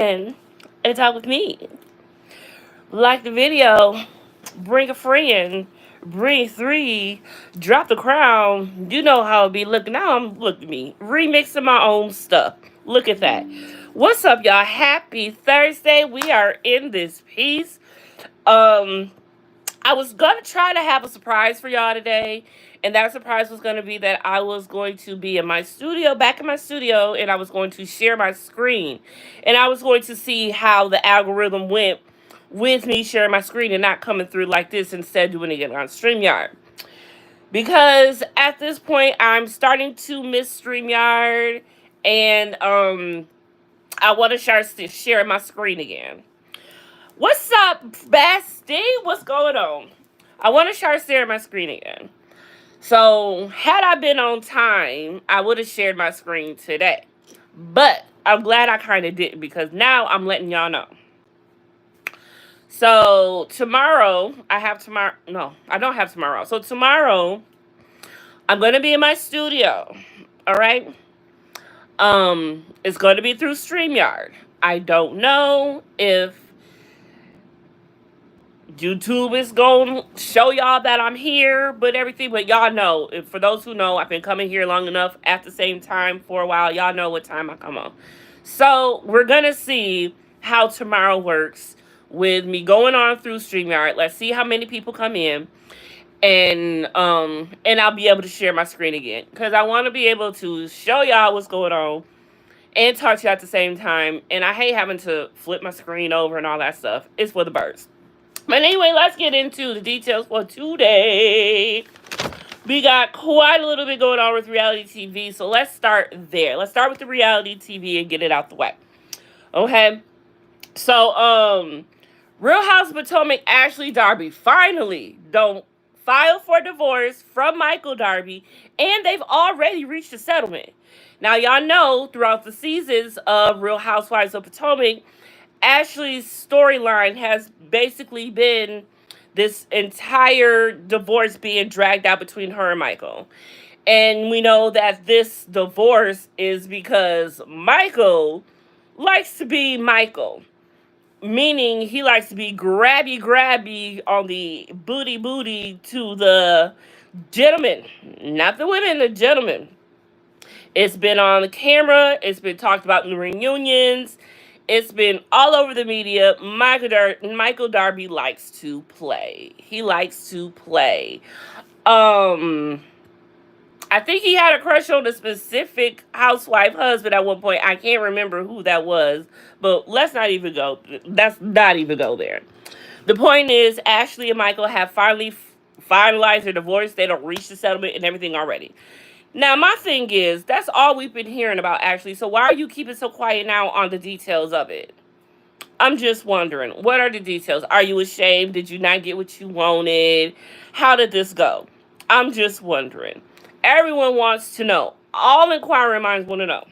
in and talk with me. Like the video, bring a friend, bring three, drop the crown. You know how it be. Look, now look at me, remixing my own stuff. Look at that. What's up, y'all? Happy Thursday. We are in this piece. Um, I was gonna try to have a surprise for y'all today, and that surprise was gonna be that I was going to be in my studio, back in my studio, and I was going to share my screen, and I was going to see how the algorithm went with me sharing my screen and not coming through like this, instead doing it on StreamYard. Because at this point, I'm starting to miss StreamYard, and I want to start sharing my screen again. What's up, bestie? What's going on? I want to start sharing my screen again. So, had I been on time, I would have shared my screen today. But I'm glad I kind of didn't, because now I'm letting y'all know. So, tomorrow, no, I don't have tomorrow. So, tomorrow, I'm going to be in my studio. All right? It's going to be through StreamYard. I don't know if YouTube is going to show y'all that I'm here, but everything. But y'all know, for those who know, I've been coming here long enough at the same time for a while. Y'all know what time I come on. So we're going to see how tomorrow works with me going on through StreamYard. Let's see how many people come in. And I'll be able to share my screen again, because I want to be able to show y'all what's going on and talk to you at the same time. And I hate having to flip my screen over and all that stuff. It's for the birds. But anyway, let's get into the details for today. We got quite a little bit going on with reality TV, so let's start there. Let's start with the reality TV and get it out the way. Okay? So, Real House of Potomac Ashley Darby finally don't file for divorce from Michael Darby, and they've already reached a settlement. Now, y'all know throughout the seasons of Real Housewives of Potomac, Ashley's storyline has basically been this entire divorce being dragged out between her and Michael. And we know that this divorce is because Michael likes to be Michael. Meaning he likes to be grabby on the booty to the gentlemen. Not the women, the gentlemen. It's been on the camera. It's been talked about in the reunions. It's been all over the media. Michael Darby likes to play. He likes to play. I think he had a crush on a specific housewife husband at one point. I can't remember who that was, but let's not even go. Let's not even go there. The point is, Ashley and Michael have finally finalized their divorce. They don't reach the settlement and everything already. Now, my thing is, that's all we've been hearing about Ashley. So why are you keeping so quiet now on the details of it? I'm just wondering, what are the details? Are you ashamed? Did you not get what you wanted? How did this go? I'm just wondering. Everyone wants to know. All inquiring minds want to know.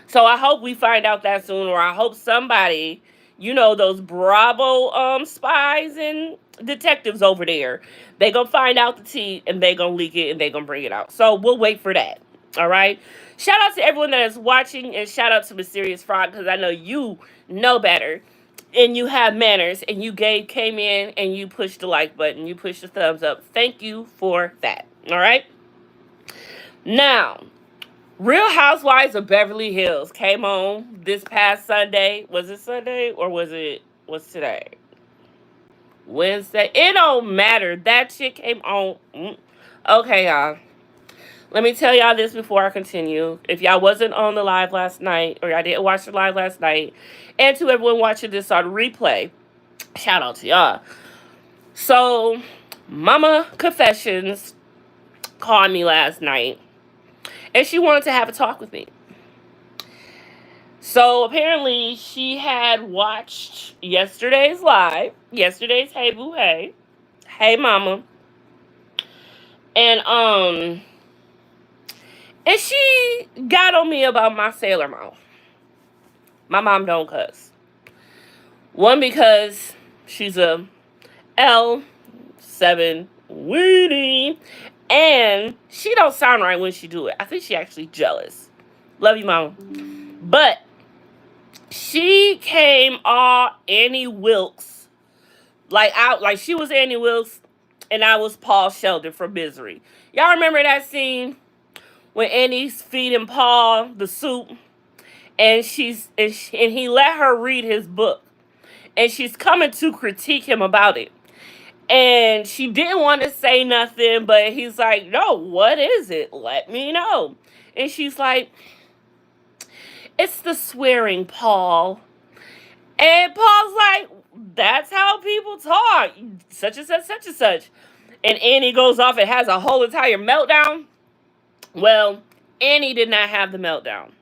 So I hope we find out that soon, or I hope somebody, those Bravo spies and detectives over there, they gonna find out the tea and they gonna leak it and they gonna bring it out. So we'll wait for that. All right. Shout out to everyone that is watching, and shout out to Mysterious Frog, because I know you know better and you have manners, and you came in and you pushed the like button, you pushed the thumbs up. Thank you for that. All right. Now, Real Housewives of Beverly Hills came on this past Sunday. Was it Sunday or what's today? Wednesday. It don't matter. That shit came on. Okay, y'all. Let me tell y'all this before I continue. If y'all wasn't on the live last night, or I didn't watch the live last night, and to everyone watching this on replay, shout out to y'all. So, Mama Confessions called me last night, and she wanted to have a talk with me. So apparently she had watched yesterday's live, yesterday's Hey Bew Heyyy, Hey Mama, and she got on me about my sailor mouth. My mom don't cuss. One, because she's a L7 weenie, and she don't sound right when she do it. I think she actually jealous. Love you, mama. But She came all Annie Wilkes, like she was Annie Wilkes, and I was Paul Sheldon from Misery. Y'all remember that scene when Annie's feeding Paul the soup, and and he let her read his book, and she's coming to critique him about it. And she didn't want to say nothing, but he's like, no, what is it? Let me know. And she's like, it's the swearing, Paul. And Paul's like, that's how people talk. Such and such, such and such. And Annie goes off and has a whole entire meltdown. Well, Annie did not have the meltdown.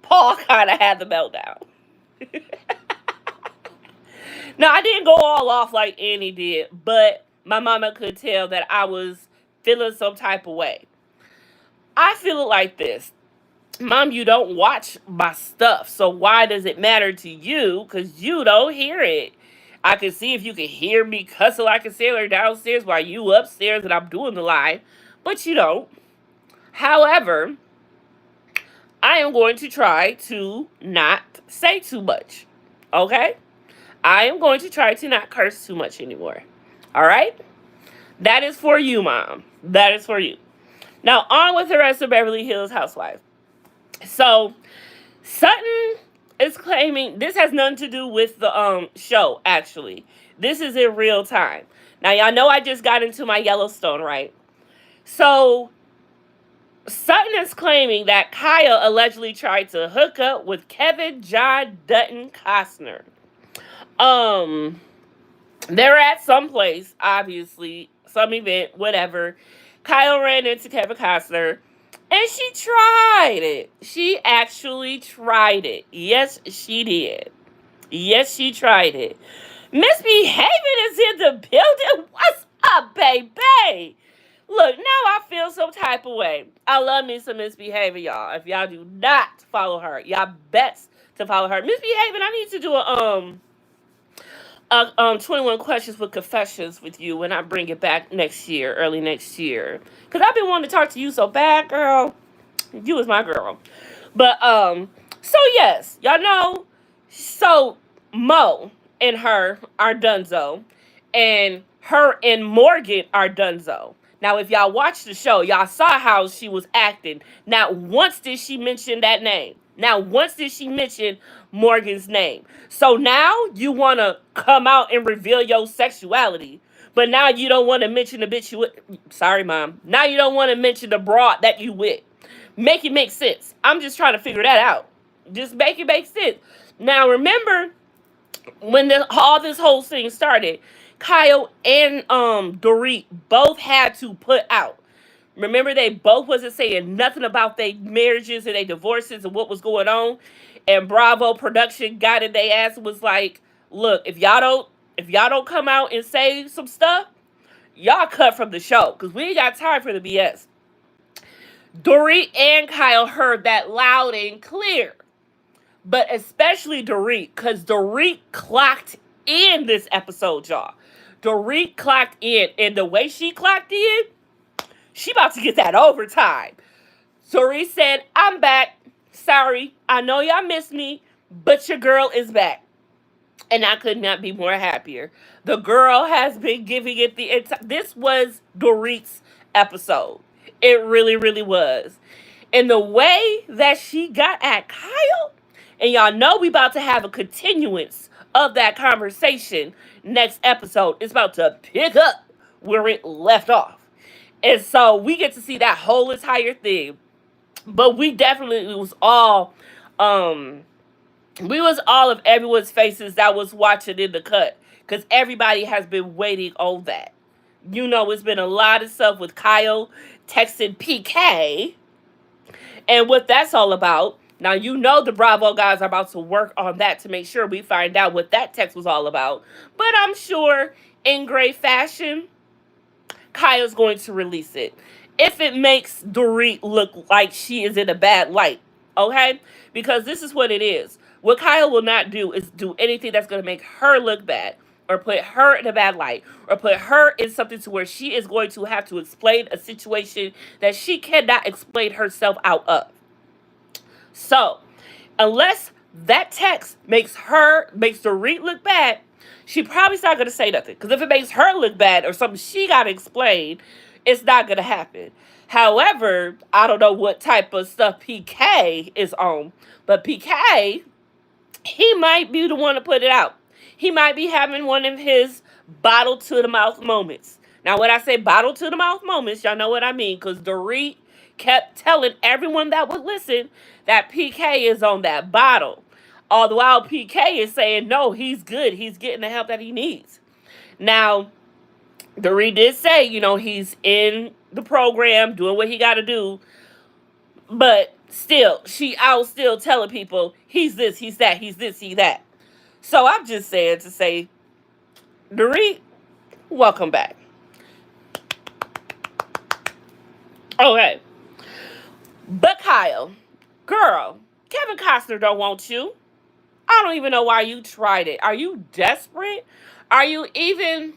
Paul kind of had the meltdown. Now, I didn't go all off like Annie did, but my mama could tell that I was feeling some type of way. I feel it like this. Mom, you don't watch my stuff, so why does it matter to you? Because you don't hear it. I can see if you can hear me cussing like a sailor downstairs while you upstairs and I'm doing the live, but you don't. However, I am going to try to not say too much. Okay? I am going to try to not curse too much anymore. All right? That is for you, Mom. That is for you. Now, on with the rest of Beverly Hills Housewives. So, Sutton is claiming this has nothing to do with the show, actually. This is in real time. Now, y'all know I just got into my Yellowstone, right? So, Sutton is claiming that Kyle allegedly tried to hook up with Kevin John Dutton Costner. They're at some place, obviously, some event, whatever. Kyle ran into Kevin Costner, and she tried it. She actually tried it. Yes, she did. Yes, she tried it. Misbehaving is in the building. What's up, baby? Look, now I feel some type of way. I love me some Misbehaving, y'all. If y'all do not follow her, y'all best to follow her. Misbehaving, I need to do a 21 questions with confessions with you when I bring it back next year, early next year. Because I've been wanting to talk to you so bad, girl. You was my girl. But, so yes, y'all know. So, Mo and her are donezo. And her and Morgan are donezo. Now, if y'all watched the show, y'all saw how she was acting. Not once did she mention that name. Not once did she mention Morgan's name. So now you want to come out and reveal your sexuality. But now you don't want to mention the bitch you with. Sorry, Mom. Now you don't want to mention the broad that you with. Make it make sense. I'm just trying to figure that out. Just make it make sense. Now, remember when all this whole thing started, Kyle and Dorit both had to put out. Remember, they both wasn't saying nothing about their marriages and their divorces and what was going on. And Bravo production got in their ass and was like, look, if y'all don't come out and say some stuff, y'all cut from the show. Because we ain't got time for the BS. Dorit and Kyle heard that loud and clear. But especially Dorit, because Dorit clocked in this episode, y'all. Dorit clocked in. And the way she clocked in, she about to get that overtime. Dorit said, I'm back. Sorry, I know y'all missed me, but your girl is back. And I could not be more happier. The girl has been giving it this was Dorit's episode. It really, really was. And the way that she got at Kyle, and y'all know we about to have a continuance of that conversation next episode. It's about to pick up where it left off. And so we get to see that whole entire thing. But we definitely was all of everyone's faces that was watching in the cut. Because everybody has been waiting on that. You know, it's been a lot of stuff with Kyle texting PK. And what that's all about. Now, you know the Bravo guys are about to work on that to make sure we find out what that text was all about. But I'm sure in great fashion, Kyle's going to release it. If it makes Dorit look like she is in a bad light. Okay? Because this is what it is. What Kyle will not do is do anything that's going to make her look bad. Or put her in a bad light. Or put her in something to where she is going to have to explain a situation that she cannot explain herself out of. So, unless that text makes Dorit look bad, she probably's not gonna say nothing. Because if it makes her look bad or something she gotta explain, it's not gonna happen. However, I don't know what type of stuff PK is on, but PK, he might be the one to put it out. He might be having one of his bottle to the mouth moments. Now, when I say bottle to the mouth moments, y'all know what I mean, because Dorit kept telling everyone that would listen that PK is on that bottle. All the while, PK is saying, no, he's good. He's getting the help that he needs. Now, Dorit did say, he's in the program doing what he got to do, but still, she out still telling people, he's this, he's that, he's this, he's that. So I'm just saying to say, Dorit, welcome back. Okay. But Kyle, girl, Kevin Costner don't want you. I don't even know why you tried it. Are you desperate? Are you really even,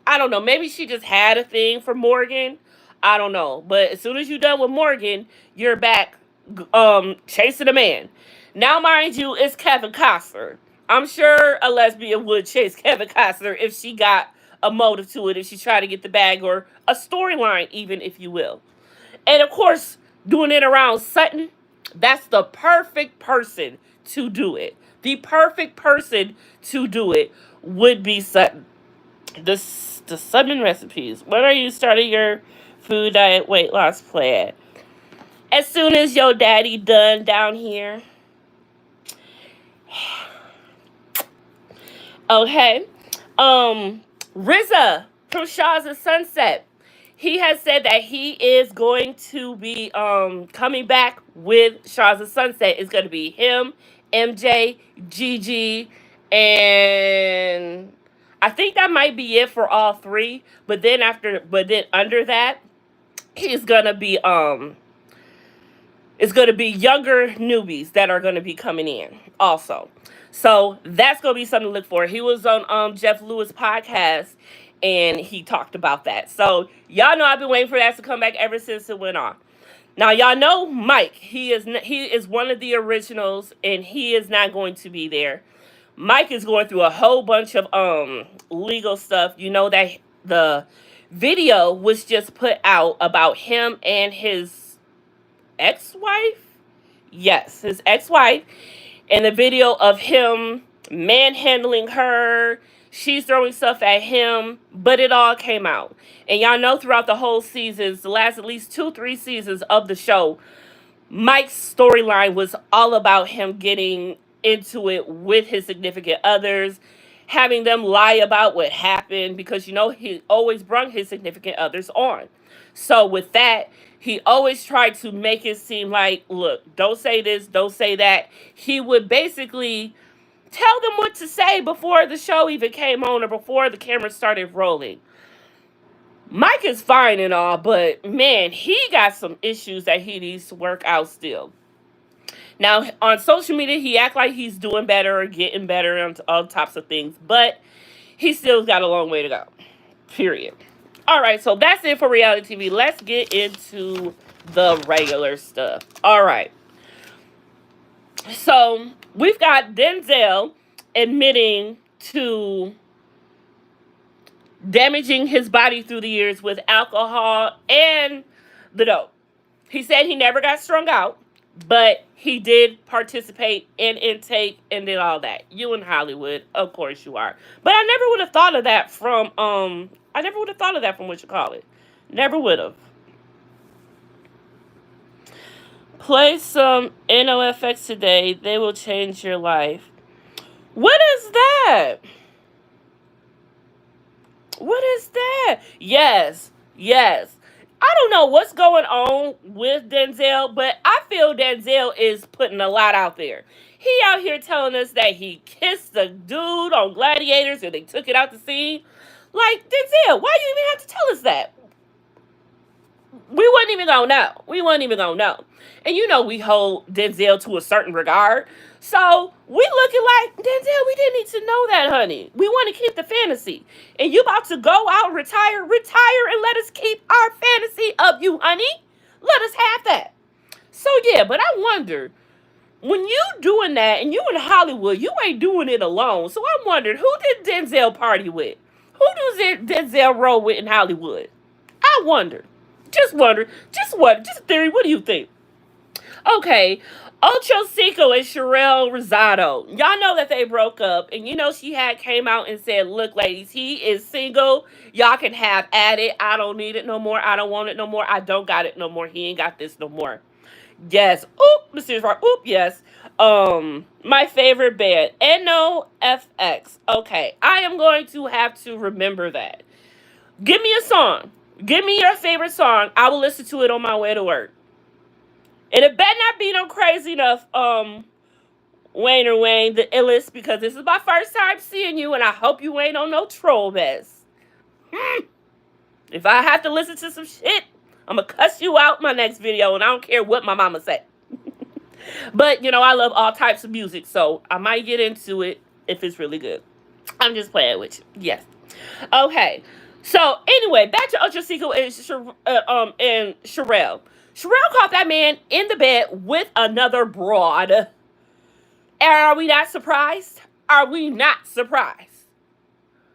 I don't know, maybe she just had a thing for Morgan. I don't know. But as soon as you're done with Morgan, you're back chasing a man. Now, mind you, it's Kevin Costner. I'm sure a lesbian would chase Kevin Costner if she got a motive to it, if she tried to get the bag, or a storyline even, if you will. And of course, doing it around Sutton, that's the perfect person to do it. The perfect person to do it would be Sutton. The Sutton recipes. When are you starting your food diet weight loss plan? As soon as your daddy done down here. Okay. RZA from Shaw's and Sunset. He has said that he is going to be coming back with Shaw's and Sunset. It's going to be him, MJ, Gigi, and I think that might be it for all three. But then under that, he's gonna be it's gonna be younger newbies that are gonna be coming in also. So that's gonna be something to look for. He was on Jeff Lewis' podcast and he talked about that. So y'all know I've been waiting for that to come back ever since it went on. Now y'all know Mike. He is one of the originals and he is not going to be there. Mike is going through a whole bunch of legal stuff. You know that the video was just put out about him and his ex-wife. Yes, his ex-wife. And the video of him manhandling her. She's throwing stuff at him, but it all came out. And y'all know throughout the whole seasons, the last at least 2-3 seasons of the show, Mike's storyline was all about him getting into it with his significant others, having them lie about what happened, because he always brung his significant others on. So with that, he always tried to make it seem like, look, don't say this, don't say that. He would basically tell them what to say before the show even came on or before the camera started rolling. Mike is fine and all, but man, he got some issues that he needs to work out still. Now, on social media, he act like he's doing better or getting better on all types of things, but he still got a long way to go. Period. All right, so that's it for reality TV. Let's get into the regular stuff. All right. So, we've got Denzel admitting to damaging his body through the years with alcohol and the dope. He said he never got strung out, but he did participate in intake and did all that. You in Hollywood, of course you are. But I never would have thought of that from what you call it. Never would have. Play some NOFX today. They will change your life. What is that? What is that? Yes. I don't know what's going on with Denzel, but I feel Denzel is putting a lot out there. He out here telling us that he kissed the dude on Gladiators and they took it out the scene. Like, Denzel, why you even have to tell us that? We wasn't even gonna know. And we hold Denzel to a certain regard. So we looking like, Denzel, we didn't need to know that, honey. We want to keep the fantasy. And you about to go out, retire, and let us keep our fantasy of you, honey. Let us have that. So yeah, but I wonder, when you doing that and you in Hollywood, you ain't doing it alone. So I'm wondering, who did Denzel party with? Who does Denzel roll with in Hollywood? I wonder. Just wonder. Just what? Just a theory. What do you think? Okay. Ocho Cinco and Sherelle Rosado. Y'all know that they broke up, and you know she had came out and said, "Look, ladies, he is single. Y'all can have at it. I don't need it no more. I don't want it no more. I don't got it no more. He ain't got this no more." Yes. Oop, Mr. Rock. Oop, yes. My favorite band, NoFX. Okay, I am going to have to remember that. Give me a song. Give me your favorite song. I will listen to it on my way to work. And it better not be no crazy enough, Wayne or Wayne, the illest, because this is my first time seeing you, and I hope you ain't on no troll mess. If I have to listen to some shit, I'm gonna cuss you out in my next video, and I don't care what my mama say. But, you know, I love all types of music, so I might get into it if it's really good. I'm just playing with you. Yes. Okay. So, anyway, back to Ocho Cinco and Sherelle. Sherelle caught that man in the bed with another broad. And are we not surprised? Are we not surprised?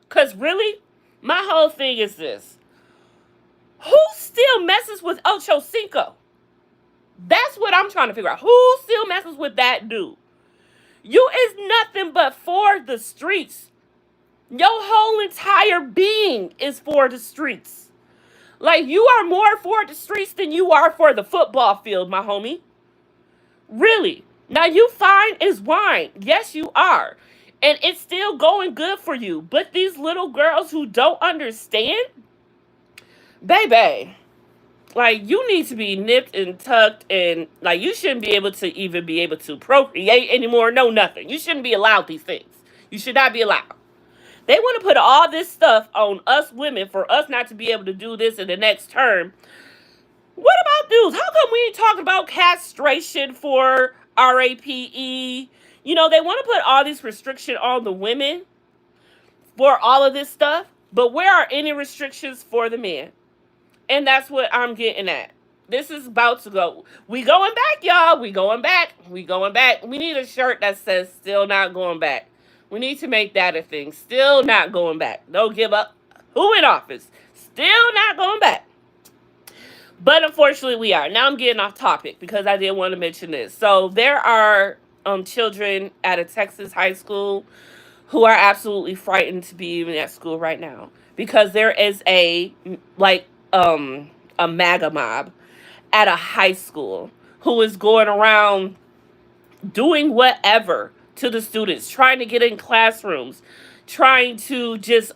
Because really, my whole thing is this. Who still messes with Ocho Cinco? That's what I'm trying to figure out. Who still messes with that dude? You is nothing but for the streets. Your whole entire being is for the streets. Like, you are more for the streets than you are for the football field, my homie. Really. Now, you fine as wine. Yes, you are. And it's still going good for you. But these little girls who don't understand, baby, like, you need to be nipped and tucked, and, like, you shouldn't be able to even be able to procreate anymore. No, nothing. You shouldn't be allowed these things. You should not be allowed. They want to put all this stuff on us women for us not to be able to do this in the next term. What about dudes? How come we ain't talking about castration for RAPE? You know, they want to put all this restriction on the women for all of this stuff, but where are any restrictions for the men? And that's what I'm getting at. This is about to go. We going back, y'all. We going back. We going back. We need a shirt that says still not going back. We need to make that a thing. Still not going back. Don't give up. Who in office? Still not going back. But unfortunately, we are. Now I'm getting off topic because I did want to mention this. So there are children at a Texas high school who are absolutely frightened to be even at school right now because there is a MAGA mob at a high school who is going around doing whatever to the students, trying to get in classrooms, trying to just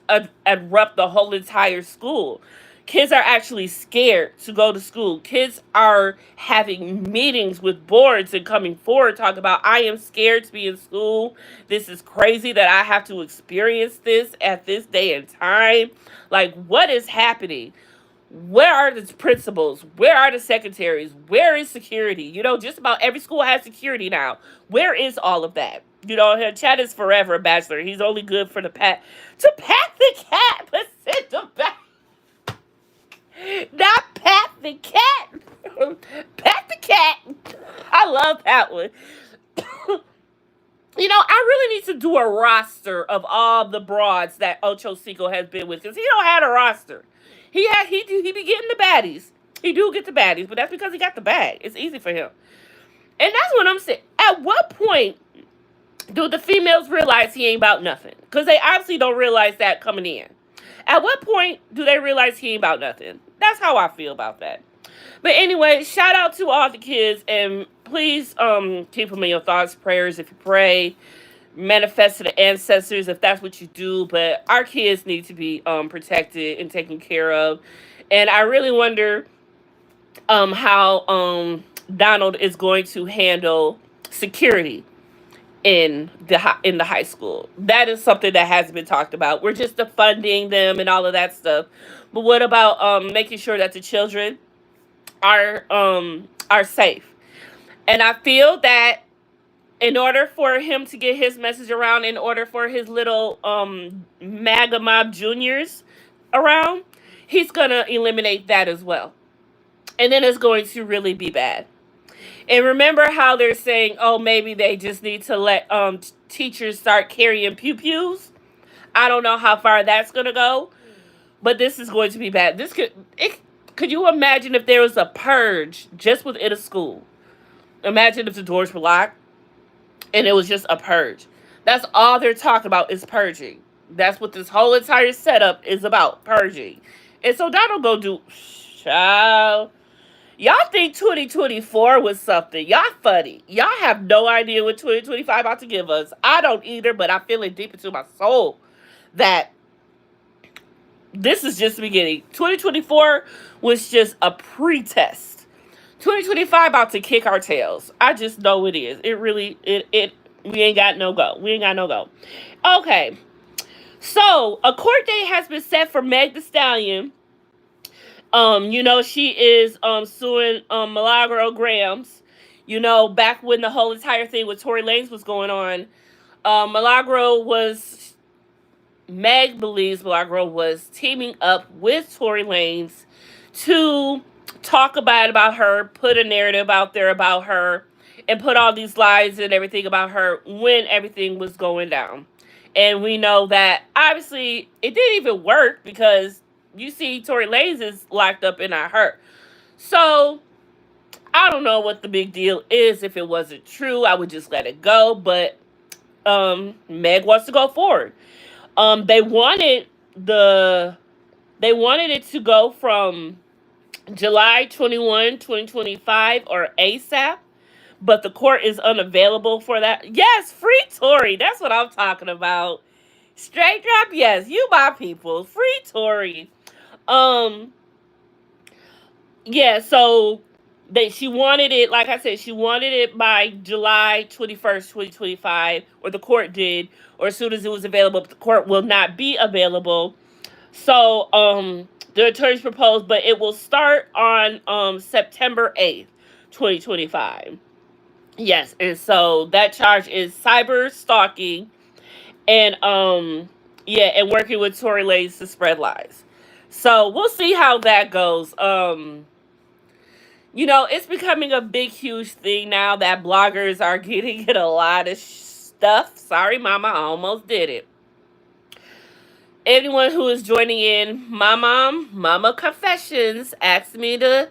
erupt the whole entire school. Kids are actually scared to go to school. Kids are having meetings with boards and coming forward, talking about, I am scared to be in school. This is crazy that I have to experience this at this day and time. Like, what is happening? Where are the principals? Where are the secretaries? Where is security? You know, just about every school has security now. Where is all of that? You know, Chad is forever a bachelor. He's only good for to pat the cat, but sit the back. Not pat the cat. Pat the cat. I love that one. You know, I really need to do a roster of all the broads that Ocho Cinco has been with, because he don't have a roster. He be getting the baddies. He do get the baddies, but that's because he got the bag. It's easy for him. And that's what I'm saying. At what point do the females realize he ain't about nothing? Because they obviously don't realize that coming in. At what point do they realize he ain't about nothing? That's how I feel about that. But anyway, shout out to all the kids, and please keep them in your thoughts, prayers if you pray. Manifest to the ancestors if that's what you do. But our kids need to be protected and taken care of. And I really wonder how Donald is going to handle security in the high school. That is something that hasn't been talked about. We're just defunding them and all of that stuff. But what about making sure that the children are safe? And I feel that in order for him to get his message around, in order for his little MAGA mob juniors around, he's gonna eliminate that as well. And then it's going to really be bad. And remember how they're saying, oh, maybe they just need to let teachers start carrying pew-pews? I don't know how far that's going to go, but this is going to be bad. Could you imagine if there was a purge just within a school? Imagine if the doors were locked and it was just a purge. That's all they're talking about is purging. That's what this whole entire setup is about, purging. And so Donald go do, child. Y'all think 2024 was something. Y'all funny. Y'all have no idea what 2025 about to give us. I don't either, but I feel it deep into my soul that this is just the beginning. 2024 was just a pre-test. 2025 about to kick our tails. I just know it is. It really, we ain't got no go. We ain't got no go. Okay. So, a court date has been set for Meg Thee Stallion. She is suing Milagro Grams. Back when the whole entire thing with Tory Lanez was going on, Meg believes Milagro was teaming up with Tory Lanez to talk about her, put a narrative out there about her, and put all these lies and everything about her when everything was going down. And we know that, obviously, it didn't even work because you see Tory Lanez is locked up and not her. So, I don't know what the big deal is. If it wasn't true, I would just let it go. But Meg wants to go forward. They wanted it to go from July 21, 2025 or ASAP. But the court is unavailable for that. Yes, free Tory. That's what I'm talking about. Straight drop, yes. You my people. Free Tory. Yeah, so she wanted it, like I said, she wanted it by July 21st, 2025, or the court did, or as soon as it was available, but the court will not be available. So, the attorneys proposed, but it will start on September 8th, 2025. Yes, and so that charge is cyber stalking and and working with Tory Lanez to spread lies. So we'll see how that goes. It's becoming a big, huge thing now that bloggers are getting in a lot of stuff. Sorry, mama, I almost did it. Anyone who is joining in, Mama Confessions asked me to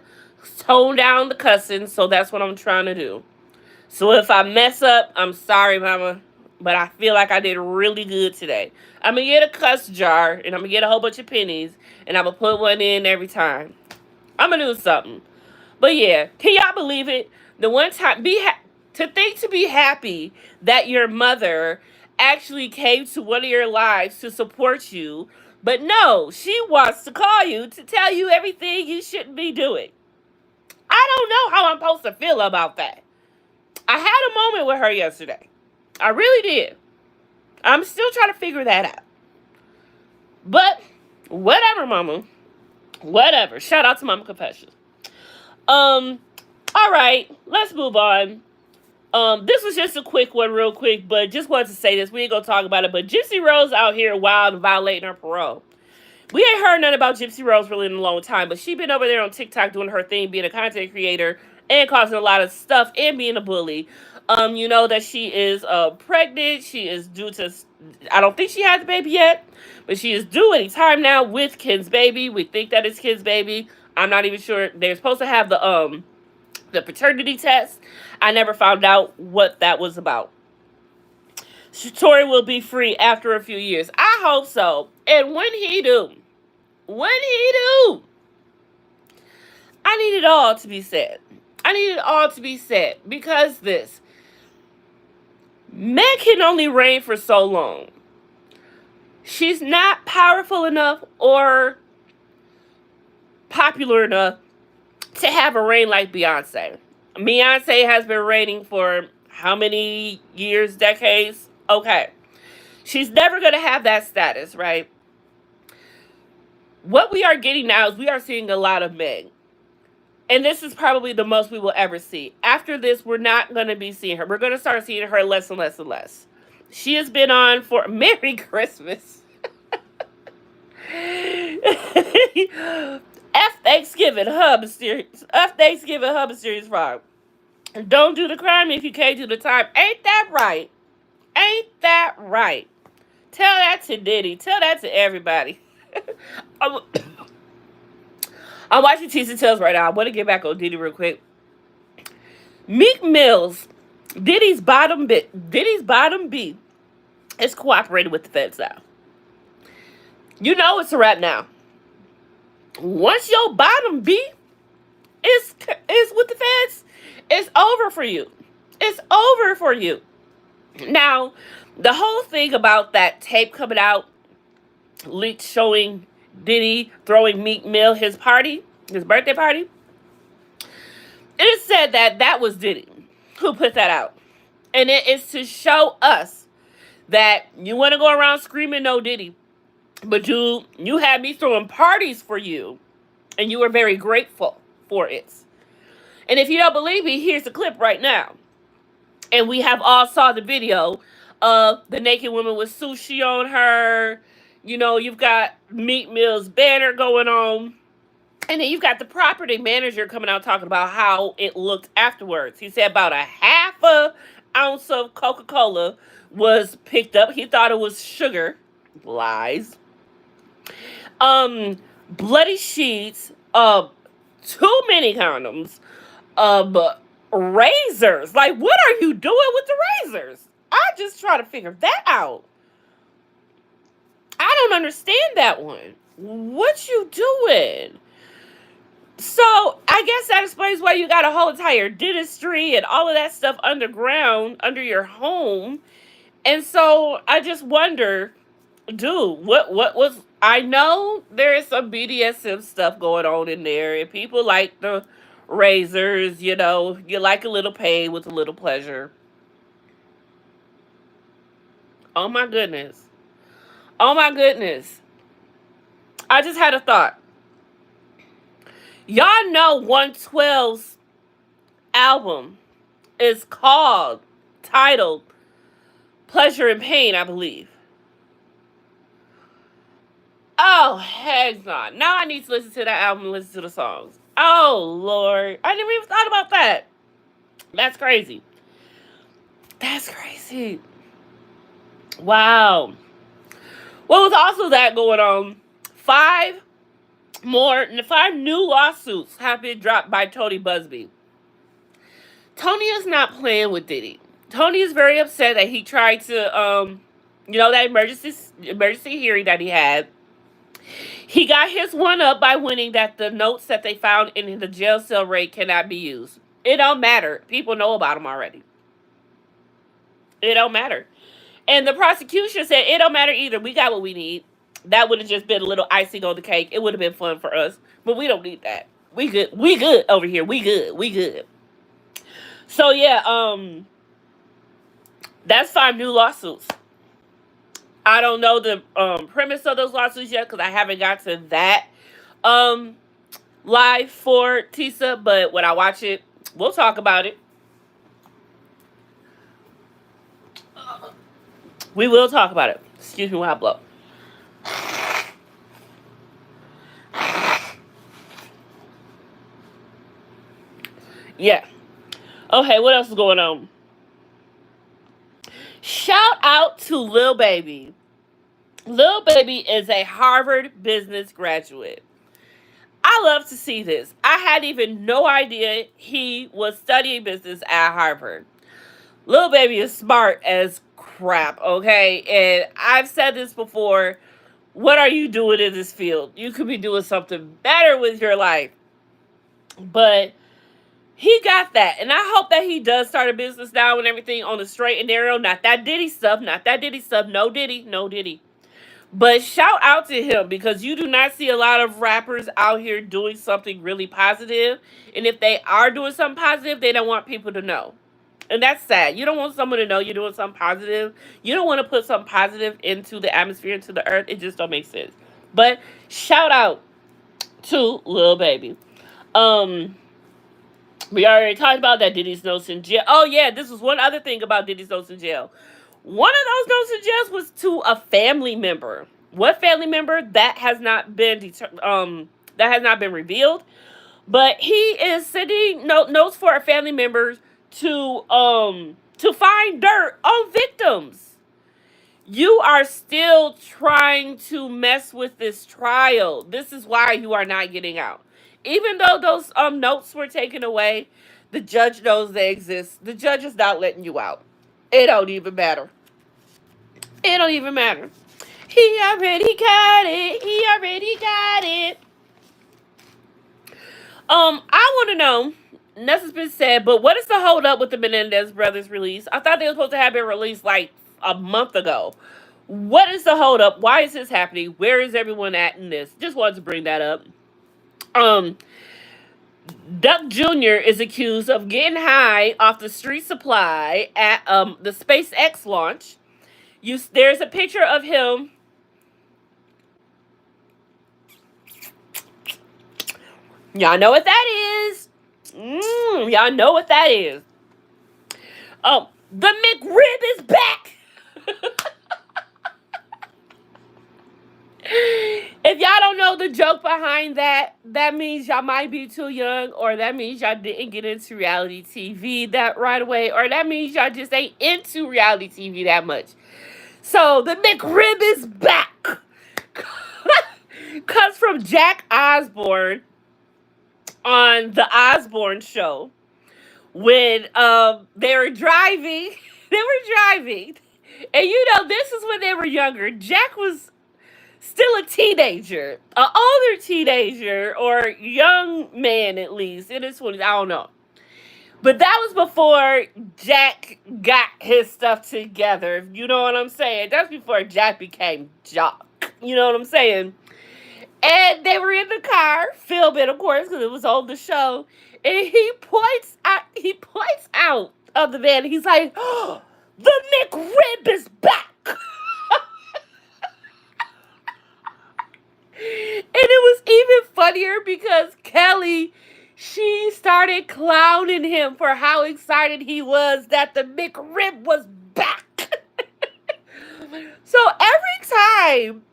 tone down the cussing, so that's what I'm trying to do. So if I mess up, I'm sorry, mama, but I feel like I did really good today. I'm going to get a cuss jar, and I'm going to get a whole bunch of pennies, and I'm going to put one in every time. I'm going to do something. But yeah, can y'all believe it? The one time, to be happy that your mother actually came to one of your lives to support you, but no, she wants to call you to tell you everything you shouldn't be doing. I don't know how I'm supposed to feel about that. I had a moment with her yesterday. I really did. I'm still trying to figure that out. But, whatever, mama. Whatever. Shout out to Mama Confessions. Alright, let's move on. This was just a quick one, real quick, but just wanted to say this. We ain't gonna talk about it, but Gypsy Rose out here wild and violating her parole. We ain't heard nothing about Gypsy Rose really in a long time, but she been over there on TikTok doing her thing, being a content creator, and causing a lot of stuff, and being a bully. You know that she is pregnant. She is due to, I don't think she has the baby yet, but she is due any time now with Ken's baby. We think that it's Ken's baby. I'm not even sure. They're supposed to have the paternity test. I never found out what that was about. Tory will be free after a few years. I hope so. And when he do, I need it all to be said. Because Meg can only reign for so long. She's not powerful enough or popular enough to have a reign like Beyonce. Beyonce has been reigning for how many years, decades? Okay. She's never going to have that status, right? What we are getting now is we are seeing a lot of Meg. And this is probably the most we will ever see. After this, we're not going to be seeing her. We're going to start seeing her less and less and less. She has been on for Merry Christmas. F Thanksgiving, her mysterious frog. Don't do the crime if you can't do the time. Ain't that right? Ain't that right? Tell that to Diddy. Tell that to everybody. I'm, I'm watching Teaser Tales right now. I want to get back on Diddy real quick. Meek Mills, Diddy's bottom B is cooperating with the feds now. You know it's a wrap now. Once your bottom B is with the feds, it's over for you. It's over for you. Now, the whole thing about that tape coming out, leaked showing Diddy throwing Meek Mill his birthday party, it is said that that was Diddy who put that out. And it is to show us that you want to go around screaming no Diddy, but you had me throwing parties for you, and you were very grateful for it. And if you don't believe me, here's the clip right now. And we have all saw the video of the naked woman with sushi on her. You know, you've got Meek Mill's banner going on. And then you've got the property manager coming out talking about how it looked afterwards. He said about a half a ounce of Coca-Cola was picked up. He thought it was sugar. Lies. Bloody sheets, too many condoms, razors. Like, what are you doing with the razors? I just try to figure that out. I don't understand that one. What you doing? So, I guess that explains why you got a whole entire dentistry and all of that stuff underground, under your home. And so, I just wonder, dude, what was... I know there is some BDSM stuff going on in there, and people like the razors, you know, you like a little pain with a little pleasure. Oh my goodness. Oh my goodness. I just had a thought. Y'all know 112's album is titled Pleasure and Pain, I believe. Oh, heck no. Now I need to listen to that album and listen to the songs. Oh, Lord. I never even thought about that. That's crazy. That's crazy. Wow. What was also that going on? 5 new lawsuits have been dropped by Tony Busby. Tony is not playing with Diddy. Tony is very upset that he tried to, that emergency hearing that he had. He got his one up by winning that the notes that they found in the jail cell raid cannot be used. It don't matter. People know about them already. It don't matter. And the prosecution said it don't matter either. We got what we need. That would have just been a little icing on the cake. It would have been fun for us. But we don't need that. We good. We good over here. We good. We good. So yeah, that's 5 new lawsuits. I don't know the premise of those lawsuits yet because I haven't got to that live for Tisa. But when I watch it, we'll talk about it. We will talk about it. Excuse me while I blow. Yeah. Okay, what else is going on? Shout out to Lil Baby. Lil Baby is a Harvard business graduate. I love to see this. I had even no idea he was studying business at Harvard. Lil Baby is smart as crap, okay? And I've said this before. What are you doing in this field? You could be doing something better with your life. But he got that. And I hope that he does start a business now and everything on the straight and narrow. Not that Diddy stuff. Not that Diddy stuff. No Diddy. No Diddy. But shout out to him because you do not see a lot of rappers out here doing something really positive. And if they are doing something positive, they don't want people to know. And that's sad. You don't want someone to know you're doing something positive. You don't want to put something positive into the atmosphere, into the earth. It just don't make sense. But shout out to Lil Baby. We already talked about that Diddy's notes in jail. Oh yeah, this was one other thing about Diddy's notes in jail. One of those notes in jail was to a family member. What family member? That has not been revealed. But he is sending notes for a family member to find dirt on victims. You are still trying to mess with this trial. This is why you are not getting out. Even though those notes were taken away, the judge knows they exist. The judge is not letting you out. It don't even matter. It don't even matter. He already got it. He already got it. I want to know, nothing's been said, but what is the hold up with the Menendez brothers release? I thought they were supposed to have been released like a month ago. What is the hold up? Why is this happening? Where is everyone at in this? Just wanted to bring that up. Duck Jr. is accused of getting high off the street supply at the SpaceX launch. There's a picture of him. Y'all know what that is. Y'all know what that is. Oh, the McRib is back. If y'all don't know the joke behind that, that means y'all might be too young, or that means y'all didn't get into reality TV that right away, or that means y'all just ain't into reality TV that much. So the McRib is back. Comes from Jack Osborne on the Osborne Show when they were driving. And you know, this is when they were younger. Jack was still a teenager, an older teenager, or young man at least in his 20s. I don't know. But that was before Jack got his stuff together. You know what I'm saying? That's before Jack became Jock. You know what I'm saying? And they were in the car, filming, of course, because it was on the show. And he points out of the van. And he's like, "Oh, the McRib is back." And it was even funnier because Kelly, she started clowning him for how excited he was that the McRib was back. So every time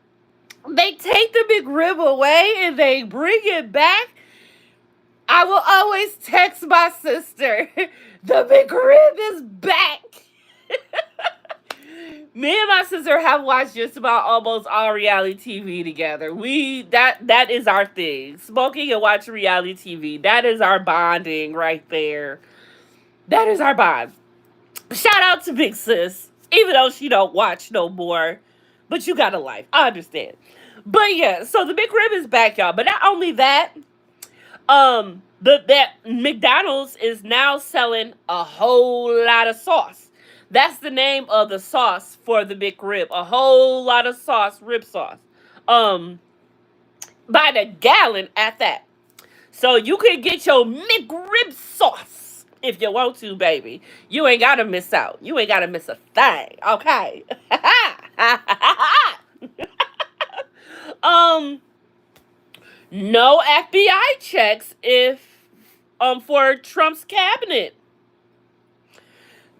they take the McRib away and they bring it back, I will always text my sister, "The McRib is back." Me and my sister have watched just about almost all reality TV together. That is our thing. Smoking and watching reality TV. That is our bonding right there. That is our bond. Shout out to Big Sis. Even though she don't watch no more. But you got a life. I understand. But yeah, so the McRib is back, y'all. But not only that, that McDonald's is now selling a whole lot of sauce. That's the name of the sauce for the McRib. A whole lot of sauce, rib sauce. By the gallon at that. So you can get your McRib sauce if you want to, baby. You ain't gotta miss out. You ain't gotta miss a thing, okay? No FBI checks for Trump's cabinet.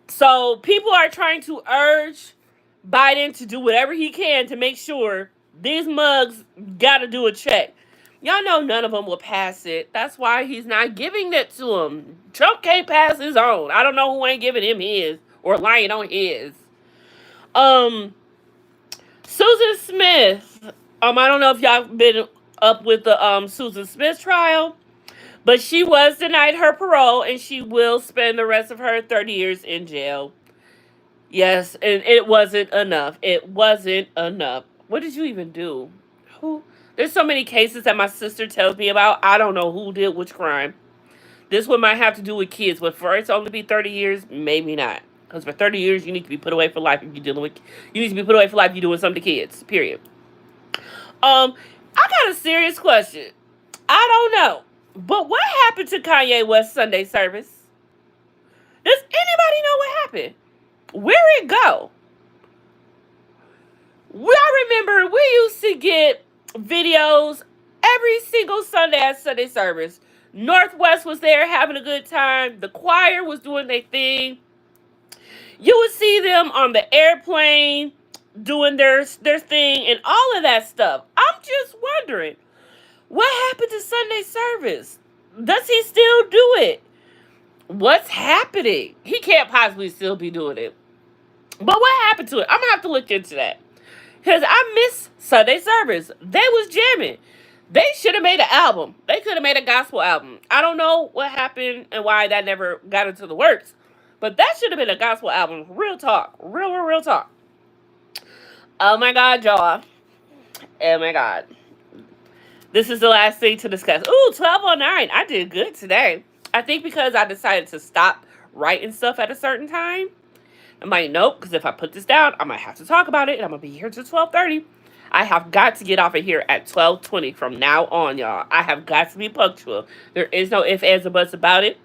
So people are trying to urge Biden to do whatever he can to make sure these mugs gotta do a check. Y'all know none of them will pass it. That's why he's not giving it to them. Trump can't pass his own. I don't know who ain't giving him his or lying on his. Susan Smith. I don't know if y'all been up with the Susan Smith trial, but she was denied her parole and she will spend the rest of her 30 years in jail. Yes, and it wasn't enough. It wasn't enough. What did you even do? Who? There's so many cases that my sister tells me about. I don't know who did which crime. This one might have to do with kids, but for it to only be 30 years, maybe not. Because for 30 years, you need to be put away for life if you're dealing with. You need to be put away for life if you're doing something to kids. Period. I got a serious question. I don't know, but what happened to Kanye West's Sunday service? Does anybody know what happened? Where'd it go? I remember we used to get videos every single Sunday at Sunday service. Northwest was there having a good time. The choir was doing their thing. You would see them on the airplane doing their thing and all of that stuff. I'm just wondering, what happened to Sunday service? Does he still do it? What's happening? He can't possibly still be doing it. But what happened to it? I'm gonna have to look into that. Because I miss Sunday service. They was jamming. They should have made an album. They could have made a gospel album. I don't know what happened and why that never got into the works. But that should have been a gospel album. Real talk. Real talk. Oh my God, y'all. Oh my God. This is the last thing to discuss. Ooh, 12:09. I did good today. I think because I decided to stop writing stuff at a certain time. I'm like, nope, because if I put this down, I might have to talk about it, and I'm going to be here till 12:30. I have got to get off of here at 12:20 from now on, y'all. I have got to be punctual. There is no ifs, ands, or buts about it.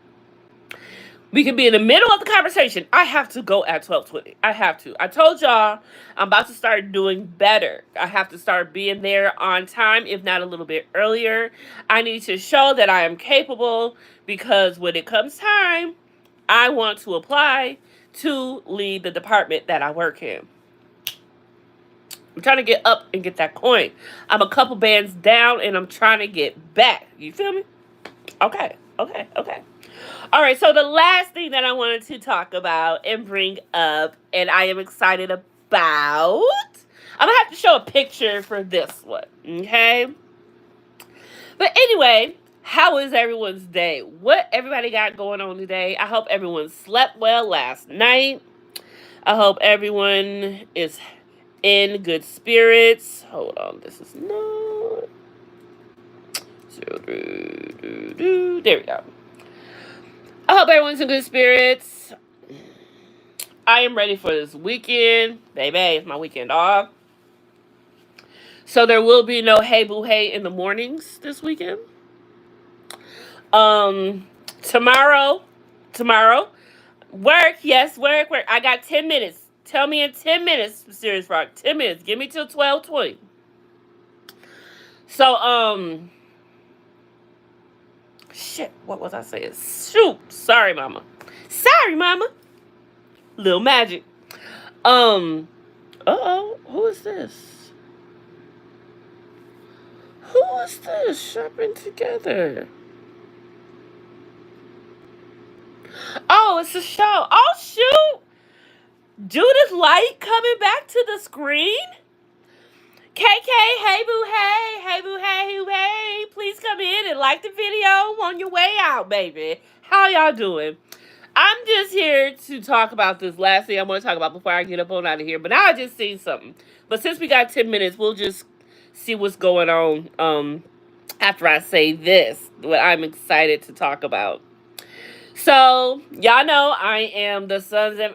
We can be in the middle of the conversation. I have to go at 12:20. I have to. I told y'all I'm about to start doing better. I have to start being there on time, if not a little bit earlier. I need to show that I am capable because when it comes time, I want to apply to lead the department that I work in. I'm trying to get up and get that coin. I'm a couple bands down and I'm trying to get back. You feel me? Okay. All right, so the last thing that I wanted to talk about and bring up, and I am excited about, I'm going to have to show a picture for this one, okay? But anyway, how is everyone's day? What everybody got going on today? I hope everyone slept well last night. I hope everyone is in good spirits. Hold on, this is not... There we go. I hope everyone's in good spirits. I am ready for this weekend. Baby, it's my weekend off. So there will be no Hey Bew Heyyy in the mornings this weekend. Tomorrow, work, yes, work. I got 10 minutes. Tell me in 10 minutes, Serious Rock. 10 minutes. Give me till 12:20. So, shit, what was I saying? Shoot. Sorry, mama. Little magic. Uh-oh. Who is this? Who is this shopping together? Oh, it's a show. Oh, shoot. Judith Light coming back to the screen? KK, hey boo, hey. Please come in and like the video on your way out, baby. How y'all doing? I'm just here to talk about this last thing I want to talk about before I get up on out of here. But now I just seen something. But since we got 10 minutes, we'll just see what's going on after I say this, what I'm excited to talk about. So, y'all know I am the Sons of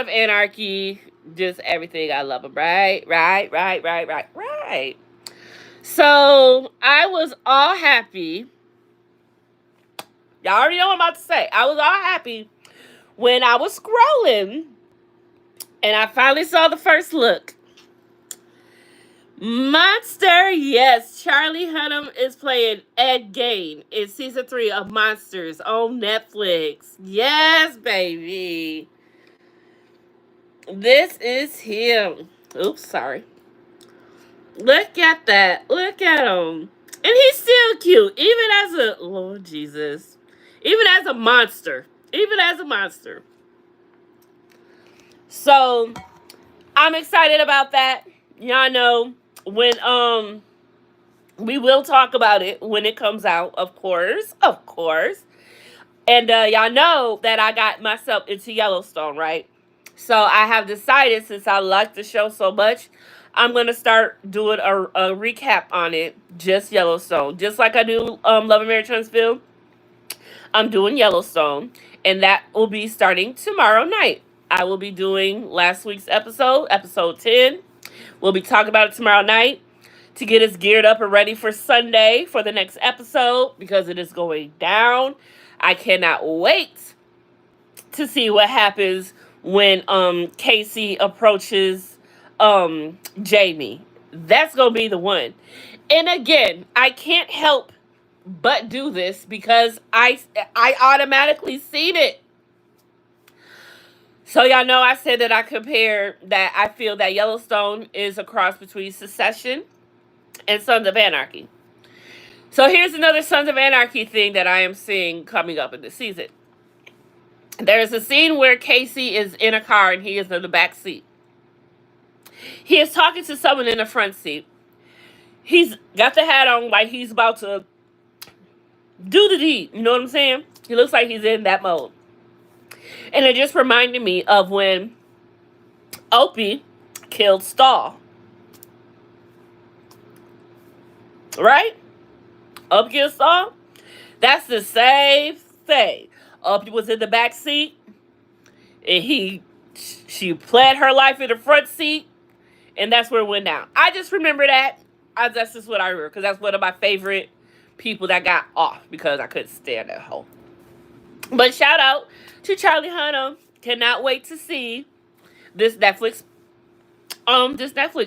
Anarchy, just everything. I love them, right? So, I was all happy. Y'all already know what I'm about to say. I was all happy when I was scrolling and I finally saw the first look. Monster, yes. Charlie Hunnam is playing Ed Gein in season 3 of Monsters on Netflix. Yes, baby. This is him. Oops, sorry. Look at that. Look at him. And he's still cute. Even as a... Lord Jesus. Even as a monster. So, I'm excited about that. Y'all know when we will talk about it when it comes out, of course. And y'all know that I got myself into Yellowstone, right? So I have decided, since I like the show so much, I'm gonna start doing a recap on it, just Yellowstone, just like I do Love and Marriage Huntsville. I'm doing Yellowstone, and that will be starting tomorrow night. I will be doing last week's episode 10. We'll be talking about it tomorrow night to get us geared up and ready for Sunday for the next episode, because it is going down. I cannot wait to see what happens when Casey approaches Jamie. That's going to be the one. And again, I can't help but do this because I automatically seen it. So y'all know I said that I feel that Yellowstone is a cross between Succession and Sons of Anarchy. So here's another Sons of Anarchy thing that I am seeing coming up in this season. There's a scene where Casey is in a car and he is in the back seat. He is talking to someone in the front seat. He's got the hat on like he's about to do the deed. You know what I'm saying? He looks like he's in that mode. And it just reminded me of when Opie killed Stahl. Right? Opie killed Stahl? That's the same thing. Opie was in the back seat, and she pled her life in the front seat, and that's where it went down. I just remember that. That's just what I remember, because that's one of my favorite people that got off, because I couldn't stand that hoe. But shout out to Charlie Hunnam. Cannot wait to see this Netflix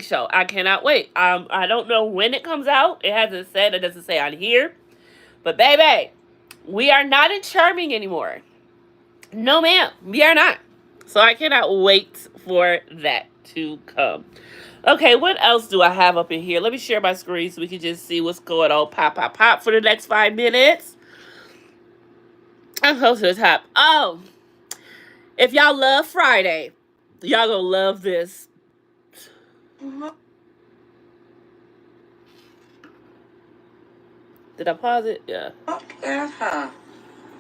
show. I cannot wait. I don't know when it comes out. It hasn't said. It doesn't say on here. But baby, we are not in Charming anymore. No, ma'am. We are not. So I cannot wait for that to come. Okay, what else do I have up in here? Let me share my screen so we can just see what's going on. Pop, pop, pop for the next 5 minutes. I'm close to the top. Oh, if y'all love Friday, y'all gonna love this. Did I pause it? Yeah. Look at her.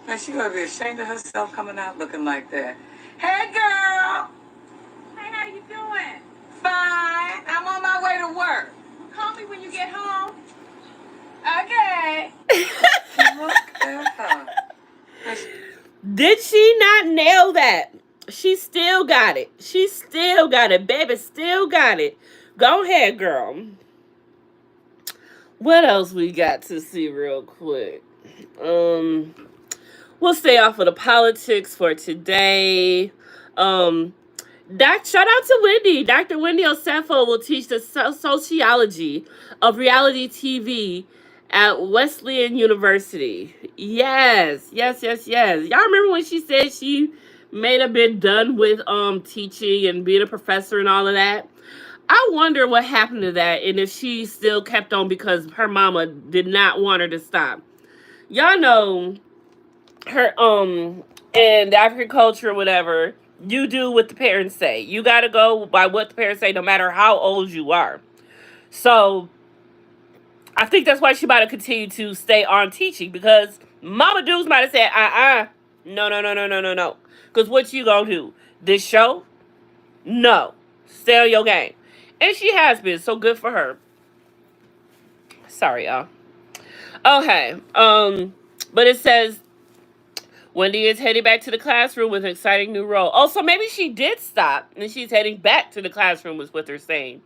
Now she gonna be ashamed of herself coming out looking like that. Hey, girl. Hey, how you doing? Fine. I'm on my way to work. Call me when you get home. Okay. Look at her. Did she not nail that? She still got it. She still got it. Baby still got it. Go ahead, girl. What else we got to see real quick? We'll stay off of the politics for today. Shout out to Wendy. Dr. Wendy Osefo will teach the sociology of reality TV at Wesleyan University. Yes. Y'all remember when she said she may have been done with teaching and being a professor and all of that? I wonder what happened to that, and if she still kept on because her mama did not want her to stop. Y'all know her in the African culture or whatever, you do what the parents say. You gotta go by what the parents say no matter how old you are. So I think that's why she might have continued to stay on teaching, because Mama Dukes might have said, no. Because what you gonna do? This show? No. Stay on your game. And she has been, so good for her. Sorry, y'all. Okay. But it says Wendy is heading back to the classroom with an exciting new role. Oh, so maybe she did stop and she's heading back to the classroom, was what they're saying.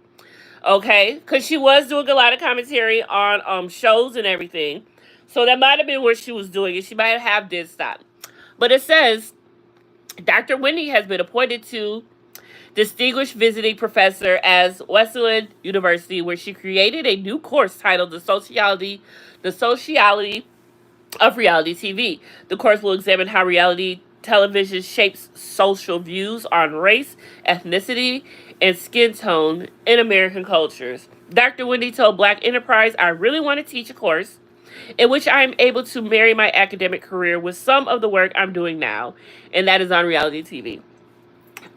Okay, because she was doing a lot of commentary on shows and everything. So that might have been what she was doing, and she might have did stop. But it says Dr. Wendy has been appointed to distinguished visiting professor as Wesleyan University, where she created a new course titled The Sociality of Reality TV. The course will examine how reality television shapes social views on race, ethnicity, and skin tone in American cultures. Dr. Wendy told Black Enterprise, I really want to teach a course in which I am able to marry my academic career with some of the work I'm doing now, and that is on reality TV.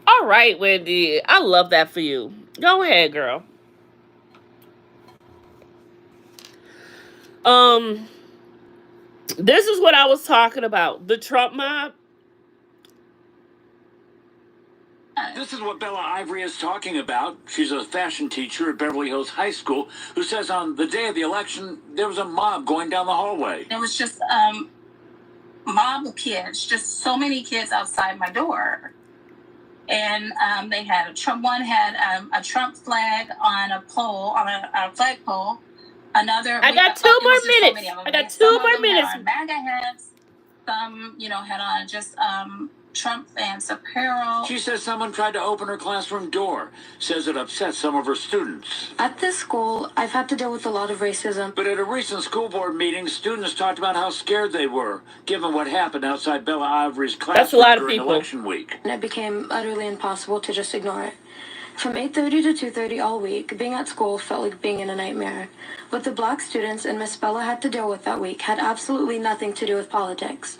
All right, Wendy. I love that for you. Go ahead, girl. This is what I was talking about. The Trump mob. This is what Bella Ivory is talking about. She's a fashion teacher at Beverly Hills High School who says on the day of the election, there was a mob going down the hallway. There was just mob of kids, just so many kids outside my door. And they had one had a Trump flag on a pole, on a flagpole. Another. I got 2 more minutes. I got 2 more minutes. Had on MAGA hats. Some, had on just Trump fans apparel. She says someone tried to open her classroom door. Says it upset some of her students. At this school, I've had to deal with a lot of racism. But at a recent school board meeting, students talked about how scared they were, given what happened outside Bella Ivory's classroom during election week. And it became utterly impossible to just ignore it. From 8:30 to 2:30 all week, being at school felt like being in a nightmare. What the Black students and Miss Bella had to deal with that week had absolutely nothing to do with politics.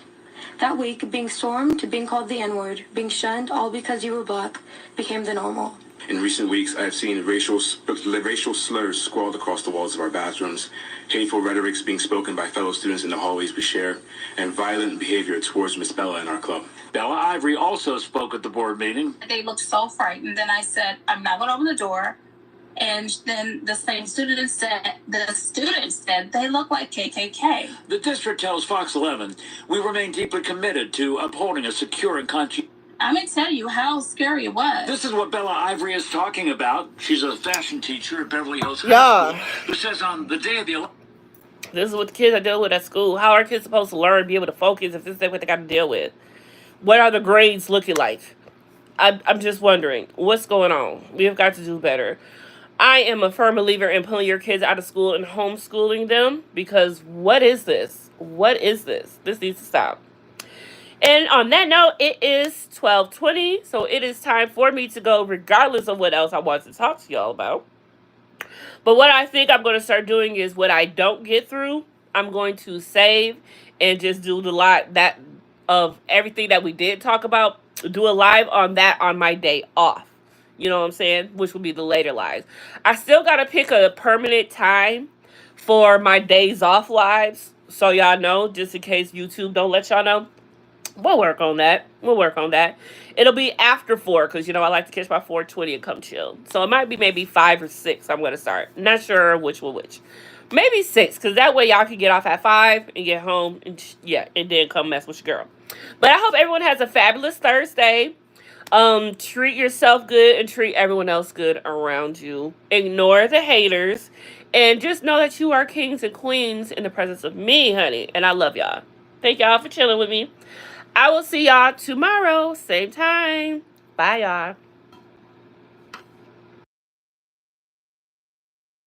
That week, being stormed, being called the N-word, being shunned, all because you were black, became the normal. In recent weeks, I have seen racial slurs scrawled across the walls of our bathrooms, hateful rhetorics being spoken by fellow students in the hallways we share, and violent behavior towards Miss Bella in our club. Bella Ivory also spoke at the board meeting. They looked so frightened. Then I said, I'm not going to open the door. And then the same student said, they look like KKK. The district tells Fox 11, we remain deeply committed to upholding a secure and conscientious. I'm going to tell you how scary it was. This is what Bella Ivory is talking about. She's a fashion teacher at Beverly Hills High Yeah. School, who says on the day of the election. This is what the kids are dealing with at school. How are kids supposed to learn, be able to focus if this is what they got to deal with? What are the grades looking like? I'm just wondering, what's going on? We have got to do better. I am a firm believer in pulling your kids out of school and homeschooling them, because what is this? What is this? This needs to stop. And on that note, it is 12:20, so it is time for me to go, regardless of what else I want to talk to y'all about. But what I think I'm going to start doing is, what I don't get through, I'm going to save and just do the lot that of everything that we did talk about. Do a live on that on my day off. You know what I'm saying? Which will be the later lives. I still got to pick a permanent time for my days off lives, so y'all know, just in case YouTube don't let y'all know. We'll work on that. It'll be after 4, because, I like to catch my 4:20 and come chill. So it might be maybe 5 or 6 I'm going to start. Not sure which will which. Maybe 6, because that way y'all can get off at 5 and get home and, and then come mess with your girl. But I hope everyone has a fabulous Thursday. Treat yourself good and treat everyone else good around you. Ignore the haters. And just know that you are kings and queens in the presence of me, honey. And I love y'all. Thank y'all for chilling with me. I will see y'all tomorrow, same time. Bye, y'all.